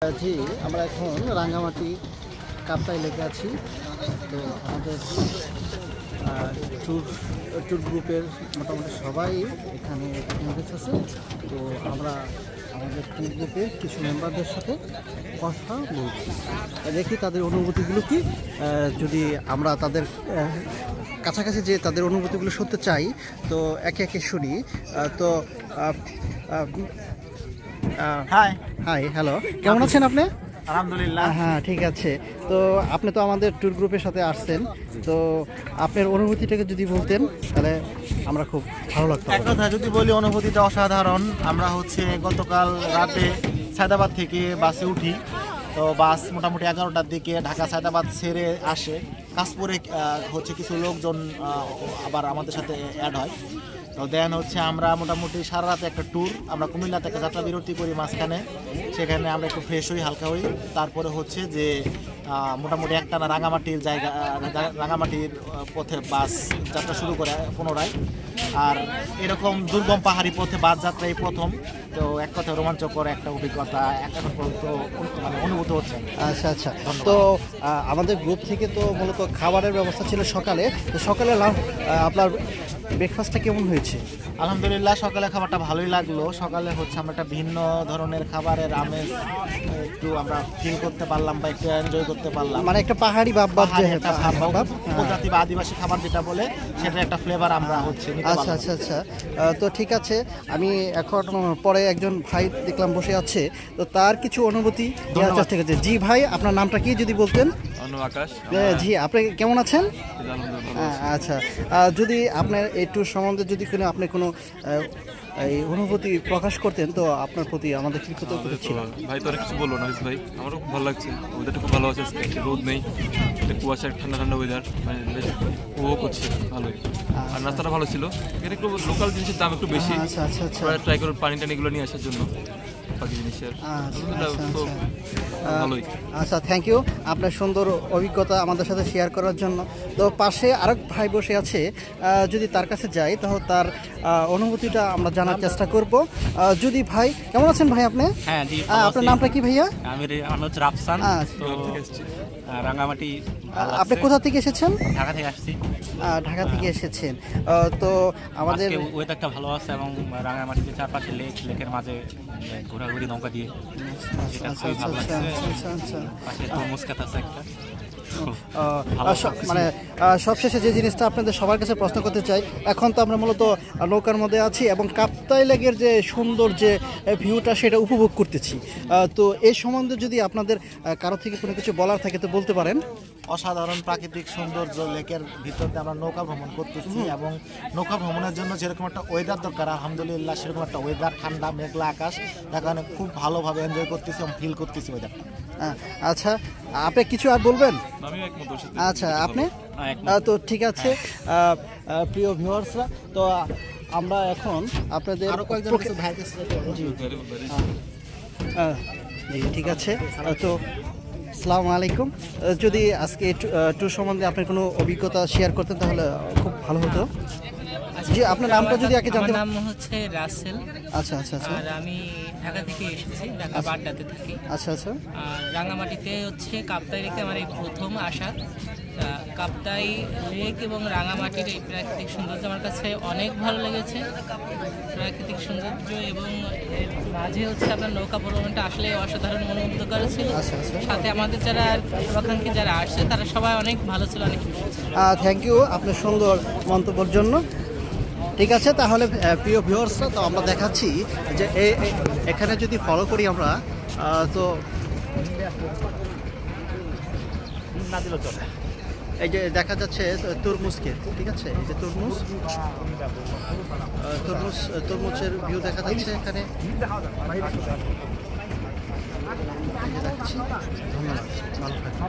জি, আমরা এখন রাঙ্গামাটি কাপ্তাই লেকে আছি। তো আমাদের ট্যুর গ্রুপের মোটামুটি সবাই এখানে অ্যাটেন্ডেন্স আছে। তো আমরা আমাদের ট্যুর গ্রুপের কিছু মেম্বারদের সাথে কথা বলছি, দেখি তাদের অনুভূতিগুলো কি। যদি আমরা তাদের কাছাকাছি যে তাদের অনুভূতিগুলো শুনতে চাই, তো একে একে শুনি। তো হাই হাই হ্যালো, কেমন আছেন আপনি? আলহামদুলিল্লাহ। হ্যাঁ, ঠিক আছে। তো আপনি তো আমাদের ট্যুর গ্রুপের সাথে আসছেন, তো আপনার অনুভূতিটাকে যদি বলতেন তাহলে আমরা খুব ভালো লাগতো। এক কথা যদি বলি, অনুভূতিটা অসাধারণ। আমরা গতকাল রাতে সায়দাবাদ থেকে বাসে উঠি। তো বাস মোটামুটি 11টার দিকে ঢাকা সায়দাবাদ ছেড়ে আসে। কাশপুরে কিছু লোকজন আবার আমাদের সাথে অ্যাড হয়। তো দেন আমরা মোটামুটি সারা রাতে একটা ট্যুর, আমরা কুমিল্লা থেকে যাত্রা বিরতি করি মাঝখানে। সেখানে আমরা একটু ফ্রেশ হই, হালকা হই। তারপরে যে মোটামুটি একটানা রাঙামাটির পথে বাস যাত্রা শুরু করে পুনরায়। আর এরকম দুর্গম পাহাড়ি পথে বাস যাত্রা এই প্রথম। তো এক কথা রোমাঞ্চকর একটা অভিজ্ঞতা এখন পর্যন্ত অনুভূত হচ্ছে। আচ্ছা আচ্ছা। তো আমাদের গ্রুপ থেকে তো মূলত খাবারের ব্যবস্থা ছিল সকালে। তো সকালে আপনার ব্রেকফাস্টটা কেমন হয়েছে? আলহামদুলিল্লাহ, সকালে খাবারটা ভালোই লাগলো। সকালে আমরা একটা ভিন্ন ধরনের খাবারের আমেজ একটু আমরা ফিল করতে পারলাম বা একটু এনজয় করতে পারলাম। মানে একটা পাহাড়ি উপজাতি বা আদিবাসী খাবার যেটা বলে, সেটার একটা ফ্লেভার আমরা আচ্ছা আচ্ছা আচ্ছা। তো ঠিক আছে, আমি এখন পরে একজন ভাই দেখলাম বসে আছে, তো তার কিছু অনুভূতি দেওয়ার চেষ্টা করছে। জি ভাই, আপনার নামটা কি যদি বলতেন? আকাশ। জি, আপনি কেমন আছেন? আচ্ছা, যদি আপনার এই ট্যুর সম্বন্ধে যদি আপনি কোনো এই অনুভূতি প্রকাশ করতেন, তো আপনার প্রতি আমাদের কৃতজ্ঞতা ছিল। ভাই তো অনেক কিছু বললো না ভাই, আমারও খুব ভালো লাগছে। ওয়েদারটা খুব ভালো আছে, রোদ নেই, কুয়াশা, ঠান্ডা ঠান্ডা ওয়েদার, মানে বেশ উপভোগ করছি, ভালোই। আর নাস্তাটা ভালো ছিল। এখানে একটু লোকাল জিনিসের দাম একটু বেশি। আচ্ছা আচ্ছা আচ্ছা। ট্রাই করুন পানি টানিগুলো নিয়ে আসার জন্য, বাকি জিনিসের ভালোই। আচ্ছা, থ্যাংক ইউ আপনার সুন্দর অভিজ্ঞতা আমাদের সাথে শেয়ার করার জন্য। তো পাশে আরেক ভাই বসে আছে, যদি তার কাছে যাই তাহলে তার অনুভূতিটা আমরা জানার চেষ্টা করব। যদি ভাই, কেমন আছেন ভাই আপনি? হ্যাঁ জি। আপনার নামটা কি ভাইয়া? আমি হচ্ছে রাফসান। রাঙ্গামাটি। আপনি কোথা থেকে এসেছেন? ঢাকা থেকে আসছি। ঢাকা থেকে এসেছেন। তো আমাদের ওয়েদারটা ভালো আছে এবং রাঙ্গামাটিতে চারপাশে লেকের মাঝে ঘোরাঘুরি নৌকা দিয়ে, তরমুজ খেত আছে একটা। মানে সবশেষে যে জিনিসটা আপনাদের সবার কাছে প্রশ্ন করতে চাই, এখন তো আমরা মূলত নৌকার মধ্যে আছি এবং কাপ্তাই লেকের যে সুন্দর যে ভিউটা সেটা উপভোগ করতেছি। তো এই সম্বন্ধে যদি আপনাদের কারো থেকে কোনো কিছু বলার থাকে তো বলতে পারেন। অসাধারণ প্রাকৃতিক সৌন্দর্য লেকের ভিতর দিয়ে আমরা নৌকা ভ্রমণ করতেছি, এবং নৌকা ভ্রমণের জন্য যেরকম একটা ওয়েদার দরকার, আলহামদুলিল্লাহ সেরকম একটা ওয়েদার, ঠান্ডা মেঘলা আকাশ, তার কারণে খুব ভালোভাবে এনজয় করতেছি এবং ফিল করতেছি ওয়েদারটা। আচ্ছা, আপনি কিছু আর বলবেন? আচ্ছা, আপনি? তো ঠিক আছে, প্রিয় ভিউয়ার্সরা, তো আমরা এখন আপনাদের জি ঠিক আছে। তো আসসালামু আলাইকুম। যদি আজকে ট্যুর সম্বন্ধে আপনার কোনো অভিজ্ঞতা শেয়ার করতেন তাহলে খুব ভালো হতো। জি, আপনার নামটা যদি আগে জানতে। আমার নাম হচ্ছে রাসেল। আচ্ছা আচ্ছা আচ্ছা। আর আমি ঢাকা থেকে এসেছি, ঢাকা বাড্ডাতে থাকি। আচ্ছা আচ্ছা। আর রাঙামাটিতে কাপ্তাই লেকে আমার এই প্রথম আসা। কাপ্তাই লেক এবং রাঙামাটির এই প্রাকৃতিক সৌন্দর্য আমার কাছে অনেক ভালো লেগেছে। প্রাকৃতিক সৌন্দর্য এবং মাঝে আপনার নৌকা ভ্রমণটা আসলে অসাধারণ মনোমুগ্ধকর ছিল। সাথে আমাদের যারা শুভাকাঙ্ক্ষী যারা আসছে তারা সবাই অনেক ভালো ছিল, অনেক খুশি ছিল। থ্যাংক ইউ আপনার সুন্দর মন্তব্যের জন্য। ঠিক আছে, তাহলে প্রিয় ভিউয়ার্সরা, তো আমরা দেখাচ্ছি যে এখানে যদি ফলো করি আমরা, তো এই যে দেখা যাচ্ছে তরমুজকে, ঠিক আছে, এই যে তরমুজের ভিউ দেখা যাচ্ছে এখানে। ধন্যবাদ, ভালো থাকবেন।